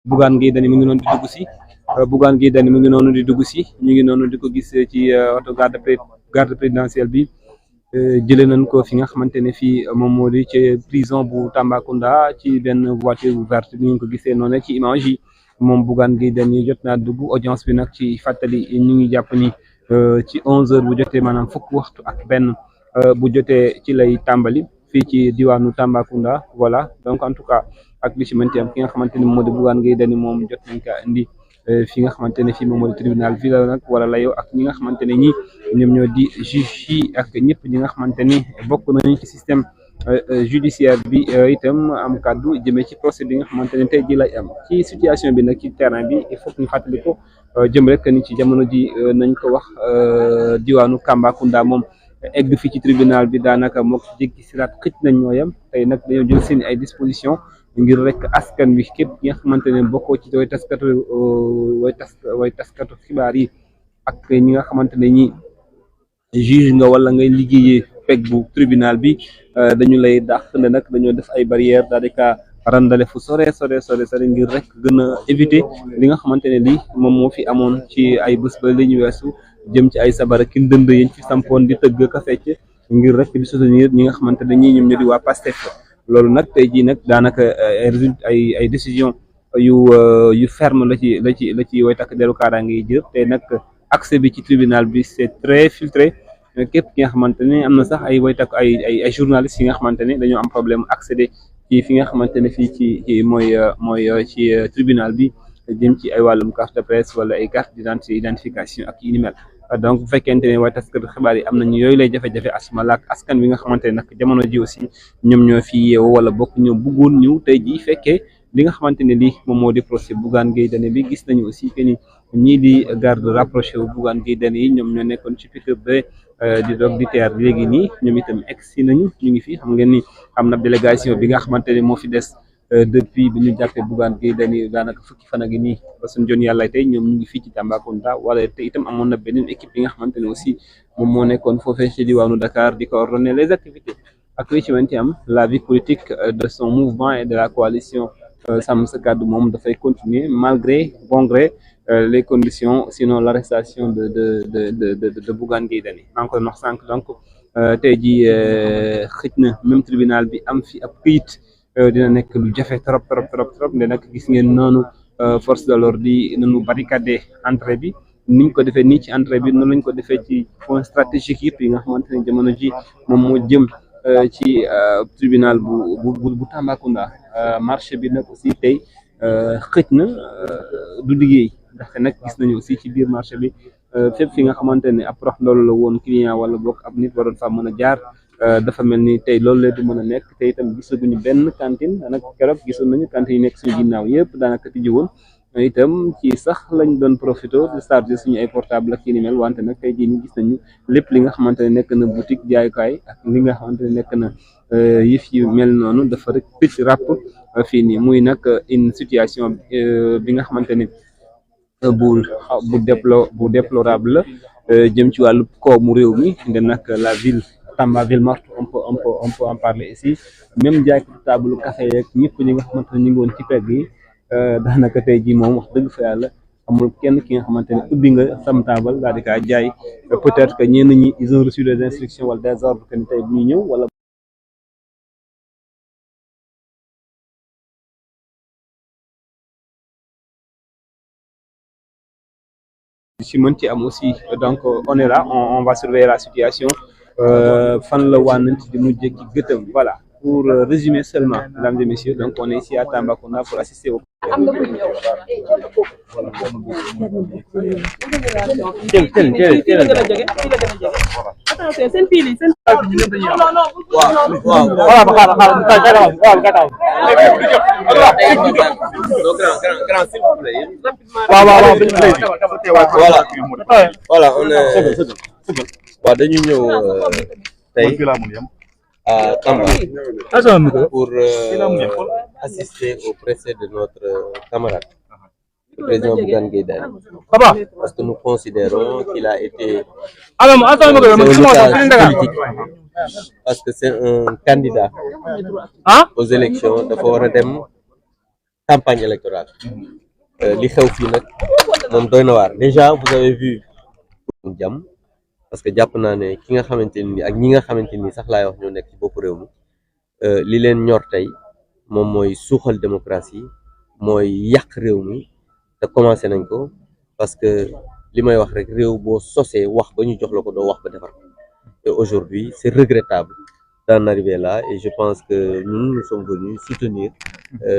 Bougane Gueye Dany mu ngi noonu di dugg si Bougane Gueye Dany mu ngi noonu di dugg si ñu ngi noonu di ko gis ci auto garde présidentielle bi jëlee nañ ko fi nga xamante ne fii moom moo di ci prison bu Tambacounda ci benn voiture verte ni ngeen ko gisee noonu ci image yi moom Bougane Gueye Dany jot naa dugg audience bi nag ci fàttali ñu ngi jàpp ni ci 11h bu jotee maanaam fukk waxtu ak benn bu jotee ci lay tàmbali fii ci diwaanu Tambacounda voilà donc en tout cas ak li ci mënti am ki nga xamante ni moo di Bougane Gueye Dany moom jot nañ ko indi fi nga xamante ne fii moom moo di tribunal fii la nag wala layoo ak ñi nga xamante ne ñi ñoom ñoo di juge yi ak ñëpp ñi nga xamante ni bokk nañu ci système judiciaire bi itam am kàddu jëmee ci procès bi nga xamante ne tey ji lay am ci situation bi nag ci terrain bi il faut que ñu fàttali ko jëm rek ni ci jamono ji nañ ko wax diwaanu Tambacounda moom egg fii ci tribunal bi daanaka mook jéggi siraat xëj nañ ñooyam tey nag dañoo jël seen ay disposition ngir rek askan wi képp ki nga xamante ne bokkoo ci way taskatu xibaar yi ak ñi nga xamante ne ñi juge nga wala ngay liggéeyee peg bu tribunal bi dañu lay dàq ne nag dañoo def ay barrières daal di ka randale fu sore ngir rek gën a éviter li nga xamante ne lii moom moo fi amoon ci ay bés ba li ñu weesu jëm ci ay sabara ki ndënd yañ fi sampoon di tëgg ka fecc ngir rek di soutenir ñi nga xamante ne ñii ñoom ñoo di waa Pastef loolu nag tey jii nag daanaka ay décision yu ferme la ci way takk deru kaaraange yi jël te nag accès bi ci tribunal bi c'est très filtré képp ki nga xamante ne am na sax ay way takk ay journalistes yi nga xamante ne dañoo am problème accéder ci fi nga xamante ne fii ci mooy ci tribunal bi jëm ci ay wàllum carte de presse wala ay carte d'identification ak yi ni mel donc bu fekkente ne waaye taskatu xibaar yi am nañu yooyu lay jafe-jafe asma laak askan wi nga xamante ne nag jamono ji aussi ñoom ñoo fi yeewu wala bokk ñoom bëggoon ñëw tey jii fekkee li nga xamante ne lii moom moo di procès Bougane Gueye Dany bi gis nañu aussi que ni ñii di garde rapproché wu Bougane Gueye Dany yi ñoom ñoo nekkoon ci pick-up ba di dog di teer léegi nii ñoom itam egsi nañu ñu ngi fi xam ngeen ni am na délégation bi nga xamante ne moo fi des depuis bi ñu jàppee Bougane Gueye Dany daanaka fukki fan ak nii ba suñu jon yàlla tey ñoom ñu ngi fii ci Tambacounda wala te itam amoon na beneen équipe bi nga xamante ne aussi moom moo nekkoon foofee ci diwaanu Dakar di coordonner les activités ak li ci mënti am la vie politique de son mouvement et de la coalition Sàmm Sa Kàddu moom dafay continuer malgré bon gré les conditions sinon l'arrestation de Bougane Gueye Dany encore wax sànq donc tey jii xëj na même tribunal bi am fi ab këyit dina nekk lu jafe trop nde nag gis ngeen noonu force de l'ordre di nañu barricade entrée bi niñ ko defee nii ci entrée bi noonu lañ ko defee ci point stratégique yëpp yi nga xamante ne jamono ji moom moo jëm ci tribunal bu Tambacounda marché bi nag aussi tey xëj na du liggéey ndaxte nag gis nañu aussi ci biir marché bi fépp fi nga xamante ne ab prox ndoolu la woon client wala boog ab nit waroon fa mën a jaar dafa mel ni tey loolu la du mën a nekk te itam gisaguñu benn cantine nag keroog gisoon nañu cantine yi nekk suñu ginnaaw yëpp daanaka tijji woon itam ci sax lañ doon profité de charger suñu ay portable ak yi ni mel wante nag tey jii ni gis nañu lépp li nga xamante ne nekk na boutique jaayukaay ak li nga xamante ne nekk na yëf yi mel noonu dafa rek tëj ràpp fii nii muy nag une situation bi nga xamante ne bu déplorable la jëm ci wàllu koomu réew mi nde nag la ville Tamba ville morte on peut en parler ici même jaay table café yeeg ñëpp ñi nga xamante ne ñu ngi woon ci pegg yi daanaka tey jii moom wax dëgg fa yàlla amul kenn ki nga xamante ne ubbi nga sam taabal daal di kaa jaay peut-être que ñenn ñi ils ont reçu des instructions wala des ordres que ni tey bu ñuy ñëw wala si mën ci am aussi donc on est là on va surveiller la situation fan la wànnant di mujj ci gëtëm voilà pour résumer seulement mesdames et messieurs donc on est ici à Tambacounda pour assister au voilà on est waaw dañu ñëw tey à Tamba pour assister au procès de notre camarade, le président Bougane Gueye Dany. Parce que nous considérons qu'il a été politique. Parce que c'est un candidat aux élections dafa war a dem campagne électorale li xew fii nag moom doy na waar déjà vous avez vu jàmm parce que jàpp naa ne ki nga xamante ni ak ñi nga xamante ni sax laay wax ñoo nekk ci bopp réew mi li leen ñor tey moom mooy suuxal démocratie mooy yàq réew mi te commencé nañ ko parce que li may wax rek réew boo sosee wax ba ñu jox la ko doo wax ba defar et aujourd'hui c'est regrettable d'en arriver là et je pense que nous sommes venus soutenir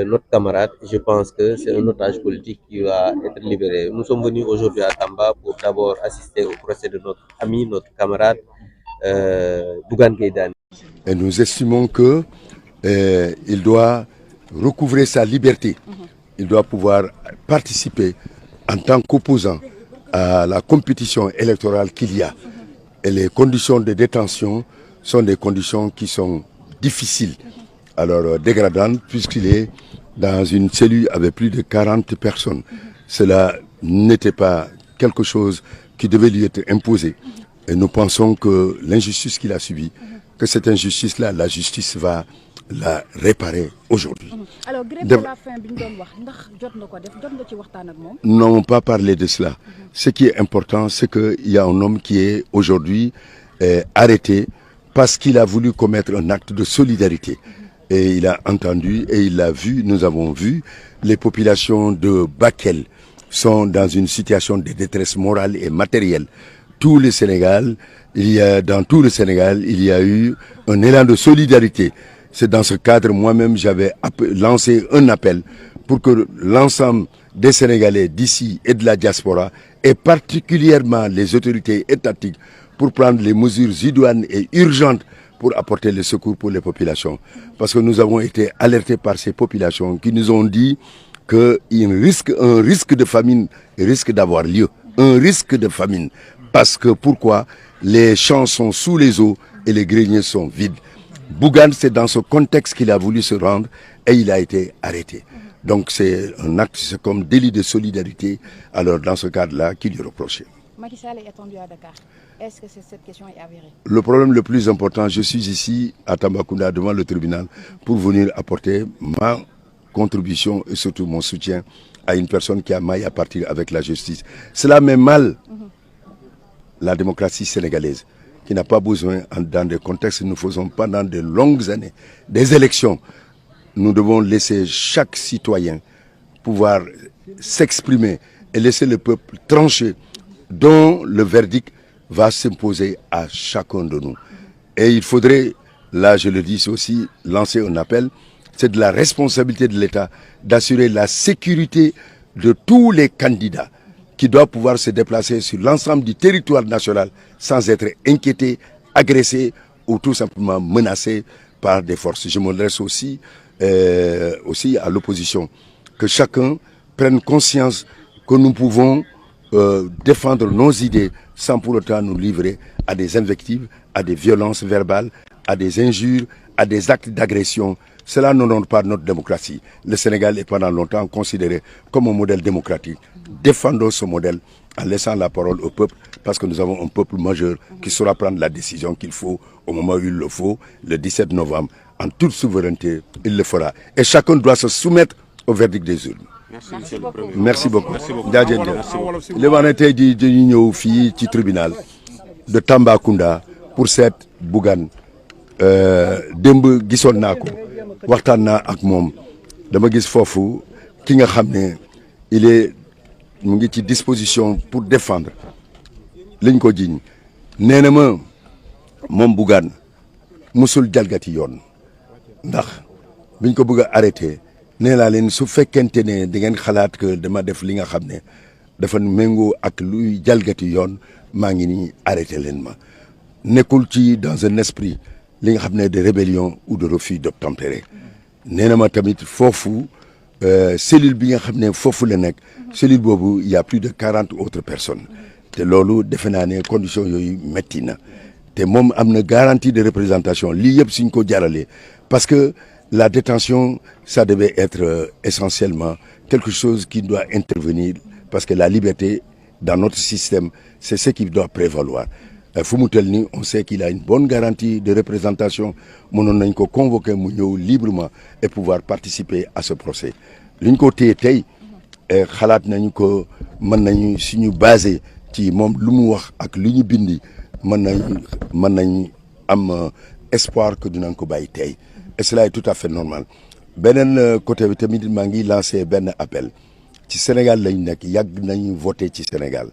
notre camarade. Je pense que c'est un otage politique qui va être libéré. Nous sommes venus aujourd'hui à Tamba pour d'abord assister au procès de notre ami, notre camarade Bougane Gueye Dany. Et nous estimons que il doit recouvrer sa liberté. Il doit pouvoir participer en tant qu'opposant à la compétition électorale qu'il y a. Et les conditions de détention sont des conditions qui sont difficiles, alors dégradantes, puisqu'il est dans une cellule avec plus de 40 personnes. Cela n'était pas quelque chose qui devait lui être imposé. Et nous pensons que l'injustice qu'il a subie, que cette injustice-là, la justice va la réparer aujourd'hui. Alors, grève de la faim, nous n'avons pas parlé de cela. Ce qui est important, c'est qu'il y a un homme qui est aujourd'hui arrêté parce qu'il a voulu commettre un acte de solidarité. Et il a entendu et il l'a vu, nous avons vu, les populations de Bakel sont dans une situation de détresse morale et matérielle. Tout le Sénégal, dans tout le Sénégal, il y a eu un élan de solidarité. C'est dans ce cadre, moi-même, j'avais lancé un appel pour que l'ensemble des Sénégalais d'ici et de la diaspora, et particulièrement les autorités étatiques, pour prendre les mesures idoines et urgentes pour apporter le secours pour les populations. Parce que nous avons été alertés par ces populations qui nous ont dit qu'un risque de famine risque d'avoir lieu. Un risque de famine. Parce que pourquoi? Les champs sont sous les eaux et les greniers sont vides. Bougane, c'est dans ce contexte qu'il a voulu se rendre et il a été arrêté. Donc c'est un acte, c'est comme délit de solidarité. Alors dans ce cadre-là, qu'il lui reprochait. Macky Sall est attendu à Dakar. Est-ce que cette question est avérée? Le problème le plus important, je suis ici à Tambacounda devant le tribunal pour venir apporter ma contribution et surtout mon soutien à une personne qui a maille à partir avec la justice. Cela met mal la démocratie sénégalaise, qui n'a pas besoin, dans des contextes que nous faisons pendant de longues années, des élections. Nous devons laisser chaque citoyen pouvoir s'exprimer et laisser le peuple trancher, dont le verdict va s'imposer à chacun de nous. Et il faudrait, là je le dis aussi, lancer un appel, c'est de la responsabilité de l'État d'assurer la sécurité de tous les candidats qui doivent pouvoir se déplacer sur l'ensemble du territoire national sans être inquiétés, agressés ou tout simplement menacés par des forces. Je m'adresse aussi à l'opposition, que chacun prenne conscience que nous pouvons défendre nos idées sans pour autant nous livrer à des invectives, à des violences verbales, à des injures, à des actes d'agression. Cela n'honore pas notre démocratie. Le Sénégal est pendant longtemps considéré comme un modèle démocratique. Défendons ce modèle en laissant la parole au peuple, parce que nous avons un peuple majeur qui saura prendre la décision qu'il faut au moment où il le faut, le 17 novembre. En toute souveraineté, il le fera. Et chacun doit se soumettre au verdict des urnes. Merci beaucoup. li ma ne tey jii dañu ñëw fii ci tribunal de Tambacounda pour seet Bougane démb gisoon naa ko waxtaan naa ak moom dama gis foofu ki nga xam ne mu ngi ci disposition pour défendre liñ ko jiñ nee na ma moom Bougane musul jalgati yoon ndax biñ ko bëgg a arrêté nee naa leen su fekkente ne di ngeen xalaat que dama def li nga xam ne dafa méngoo ak luy jalgati yoon maa ngi nii arrêté leen ma nekkul ci dans un esprit li nga xam ne de rébellion ou de refus d'obtempérer nee na ma tamit foofu cellule bi nga xam ne foofu la nekk cellule boobu il y a plus de 40 autres personnes te loolu defe naa ne conditions yooyu métti na te moom am na garantie de représentation lii yëpp suñ ko jaralee parce que la détention, ça devait être essentiellement quelque chose qui doit intervenir parce que la liberté dans notre système, c'est ce qui doit prévaloir. Fumoutelni, on sait qu'il a une bonne garantie de représentation. On a convoqué librement et pouvoir participer à ce procès. liñ ko téye tey xalaat nañu ko mën nañu suñu basé ci moom lu mu wax ak li ñu bindi mën nañ am espoir que dinañ ko bàyyi tey et cela est tout à fait normal. beneen côté bi tamit maa ngi lancé benn appel ci Sénégal lañ nekk yàgg nañu voté ci Sénégal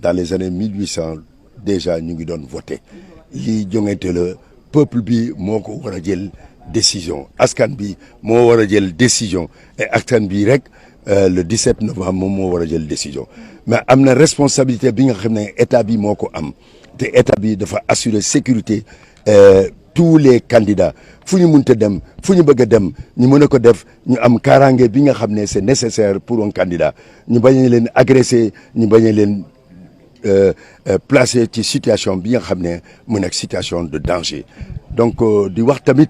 dans les années 1800 déjà ñu ngi doon voté lii jongante la peuple bi moo ko war a jël décision askan bi moo war a jël décision et askan bi rek le 17 novembre moom moo war a jël décision mais am na responsabilité bi nga xam ne état bi moo ko am te état bi dafa assurer sécurité tous les candidats fu ñu mënta dem fu ñu bëgg a dem ñu mën a ko def ñu am kaaraange bi nga xam ne c'est nécessaire pour un candidat ñu bañ a leen agressé ñu bañ a leen placé ci situation bi nga xam ne mu nekk situation de danger donc di wax tamit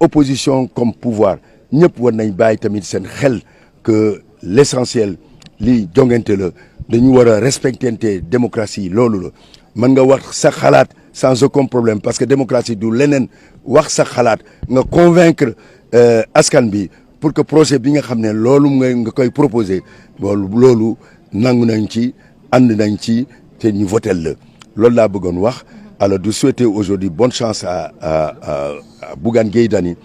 opposition comme pouvoir ñëpp war nañ bàyyi tamit seen xel que l'essentiel li jongante la dañu war a respectante démocratie loolu la mën nga wax sa xalaat sans aucun problème parce que démocratie du leneen wax sa xalaat nga convaincre askan bi pour que projet bi nga xam ne loolu nga koy proposer loolu nangu nañ ci ànd nañ ci te ñu votel la loolu laa bëggoon wax alors de souhaiter aujourd'hui bonne chance à Bougane Gueye Dany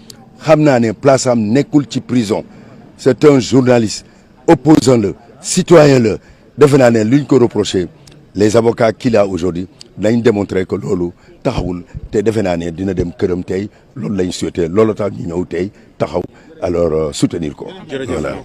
xam naa ne place am nekkul ci prison c'est un journaliste opposant la citoyen la defe naa ne luñ ko reproché les avocats qu'il a aujourd'hui nañ démontrer que loolu taxawul te defe naa ne dina dem këram tey loolu lañ souhaité loolu tax ñu ñëw tey taxaw alors soutenir ko voilà.